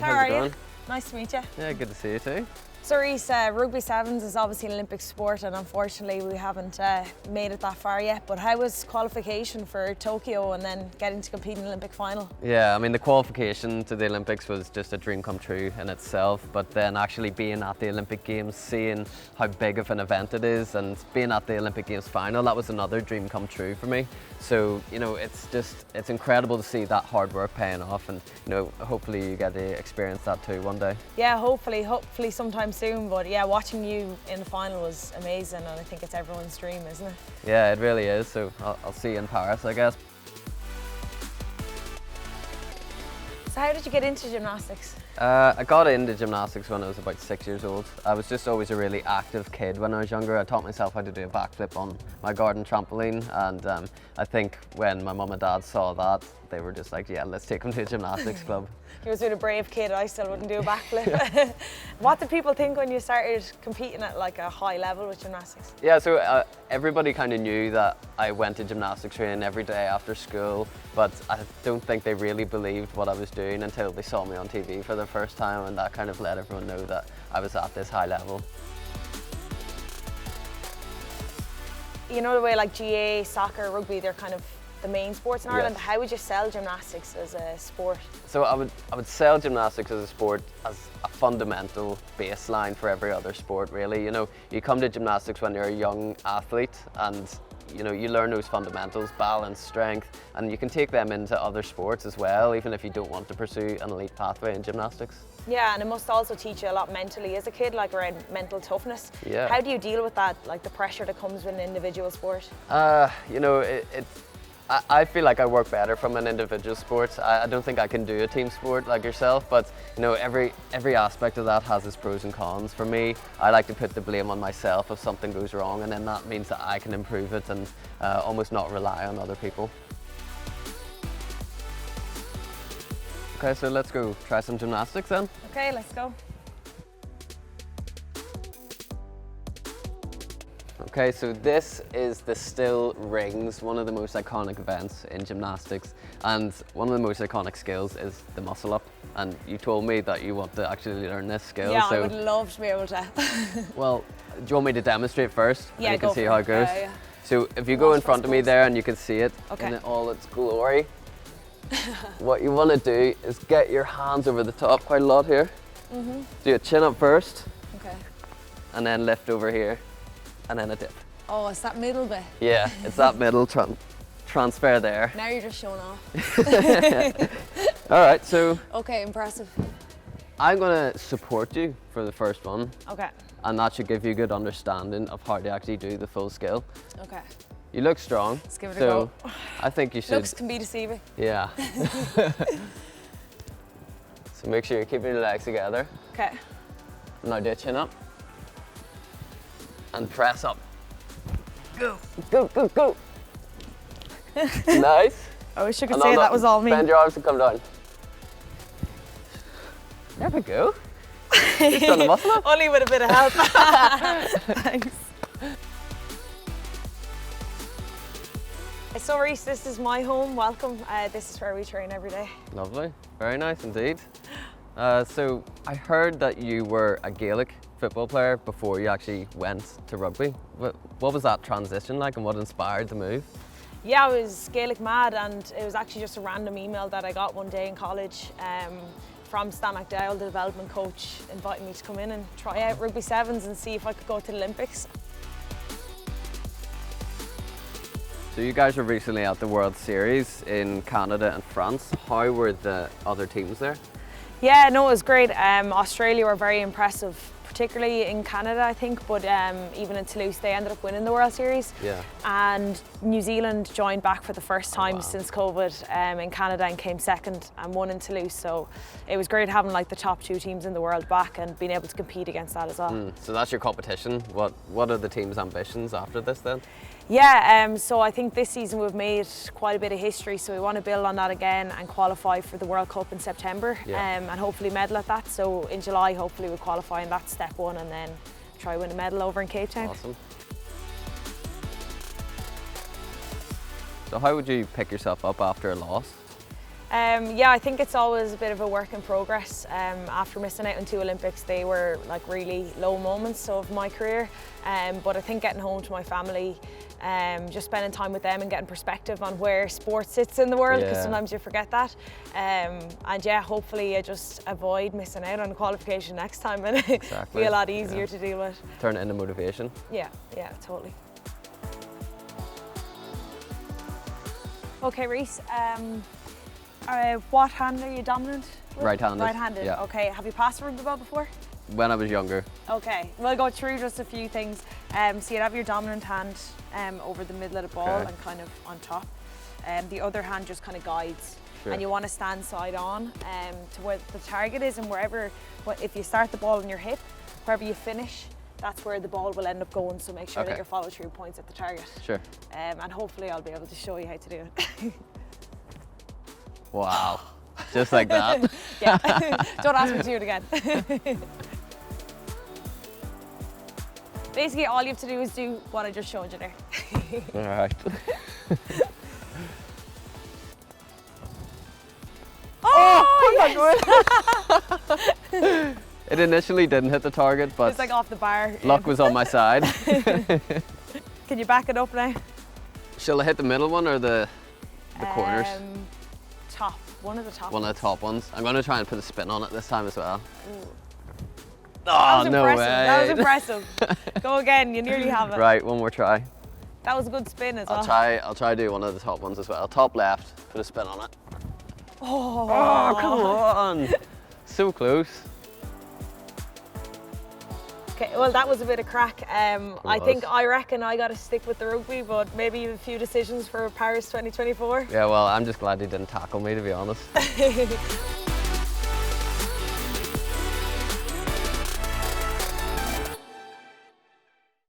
how's it going? You? Nice to meet you. Yeah, good to see you too. So Rhys, rugby sevens is obviously an Olympic sport and unfortunately we haven't made it that far yet, but how was qualification for Tokyo and then getting to compete in the Olympic final? Yeah, I mean the qualification to the Olympics was just a dream come true in itself, but then actually being at the Olympic Games, seeing how big of an event it is and being at the Olympic Games final, that was another dream come true for me. So, you know, it's incredible to see that hard work paying off and, you know, hopefully you get to experience that too one day. Yeah, hopefully sometime soon, but yeah, watching you in the final was amazing and I think it's everyone's dream, isn't it? Yeah, it really is, so I'll see you in Paris, I guess. So how did you get into gymnastics? I got into gymnastics when I was about 6 years old. I was just always a really active kid when I was younger. I taught myself how to do a backflip on my garden trampoline, and I think when my mum and dad saw that, they were just like, yeah, let's take him to a gymnastics club. You was a brave kid, I still wouldn't do a backflip. What did people think when you started competing at like a high level with gymnastics? Yeah, so everybody kind of knew that I went to gymnastics training every day after school, but I don't think they really believed what I was doing until they saw me on TV for the first time, and that kind of let everyone know that I was at this high level. You know the way like GA, soccer, rugby, they're kind of the main sports in Ireland. Yes. How would you sell gymnastics as a sport? So I would sell gymnastics as a sport as a fundamental baseline for every other sport, really. You know, you come to gymnastics when you're a young athlete and you know, you learn those fundamentals, balance, strength, and you can take them into other sports as well, even if you don't want to pursue an elite pathway in gymnastics. Yeah, and it must also teach you a lot mentally as a kid, like around mental toughness. Yeah. How do you deal with that, like the pressure that comes with an individual sport? You know, I feel like I work better from an individual sport. I don't think I can do a team sport like yourself, but you know, every aspect of that has its pros and cons. For me, I like to put the blame on myself if something goes wrong, and then that means that I can improve it and almost not rely on other people. Okay, so let's go try some gymnastics then. Okay, let's go. Okay, so this is the still rings, one of the most iconic events in gymnastics, and one of the most iconic skills is the muscle up. And you told me that you want to actually learn this skill. Yeah, so, I would love to be able to. Well, do you want me to demonstrate first? Yeah, and you can go see for how it. it goes. Yeah. So if you go in front of me suppose. there and you can see it Okay. in all its glory, what you want to do is get your hands over the top quite a lot here. Do a chin up first, Okay. and then lift over here, and then a dip. Oh, it's that middle bit. Yeah, it's that middle transfer there. Now you're just showing off. All right, so Okay, impressive. I'm going to support you for the first one, Okay, and that should give you a good understanding of how to actually do the full skill. okay. You look strong. Let's give it a so go. I think you should. Looks can be deceiving. Yeah. So make sure you're keeping your legs together. Okay. Now do a chin up. And press up. Go, go, go, go. Nice. I wish I could And say on that was all me. Bend your arms and come down. There we go. You've done a muscle up. Only with a bit of help. Thanks. So Rhys, this is my home. Welcome. This is where we train every day. Lovely. Very nice indeed. So I heard that you were a Gaelic football player before you actually went to rugby. What was that transition like and what inspired the move? Yeah, I was Gaelic mad and it was actually just a random email that I got one day in college from Stan McDowell, the development coach, inviting me to come in and try out rugby sevens and see if I could go to the Olympics. So you guys were recently at the World Series in Canada and France. How were the other teams there? Yeah, no, it was great. Australia were very impressive, particularly in Canada, I think, but even in Toulouse, they ended up winning the World Series. Yeah. And New Zealand joined back for the first time wow. since COVID in Canada and came second and won in Toulouse. So it was great having like the top two teams in the world back and being able to compete against that as well. So that's your competition. What are the team's ambitions after this then? Yeah, so I think this season we've made quite a bit of history, so we want to build on that again and qualify for the World Cup in September and hopefully medal at that. So in July, hopefully we'll qualify in that step one and then try win a medal over in Cape Town. Awesome. So how would you pick yourself up after a loss? Yeah, I think it's always a bit of a work in progress. After missing out on 2 Olympics, they were like really low moments of my career. But I think getting home to my family, just spending time with them and getting perspective on where sport sits in the world, because sometimes you forget that. And yeah, hopefully I just avoid missing out on a qualification next time, and it'll be a lot easier to deal with. Turn it into motivation. Yeah, totally. Okay, Rhys, what hand are you dominant with? Right-handed. Right-handed, yeah. Okay. Have you passed rugby ball before? When I was younger. Okay, we'll go through just a few things. So you'd have your dominant hand over the middle of the ball and kind of on top. The other hand just kind of guides. Sure. And you want to stand side on to where the target is, and wherever, if you start the ball on your hip, wherever you finish, that's where the ball will end up going, so make sure that your follow through points at the target. Sure. And hopefully I'll be able to show you how to do it. Wow, just like that. Yeah, don't ask me to do it again. Basically all you have to do is do what I just showed you there. All right. Yes! It initially didn't hit the target, but it's like off the bar. Luck was on my side. Can you back it up now? Shall I hit the middle one or the corners? Top, one of the top One ones. of the top ones. I'm going to try and put a spin on it this time as well. Ooh. Oh, no way. That was impressive. Go again, you nearly have it. Right, one more try. That was a good spin as well. I'll try to do one of the top ones as well. Top left, put a spin on it. Oh, come on. So close. Okay, well that was a bit of crack. I reckon I got to stick with the rugby, but maybe a few decisions for Paris 2024. Yeah, well, I'm just glad he didn't tackle me, to be honest.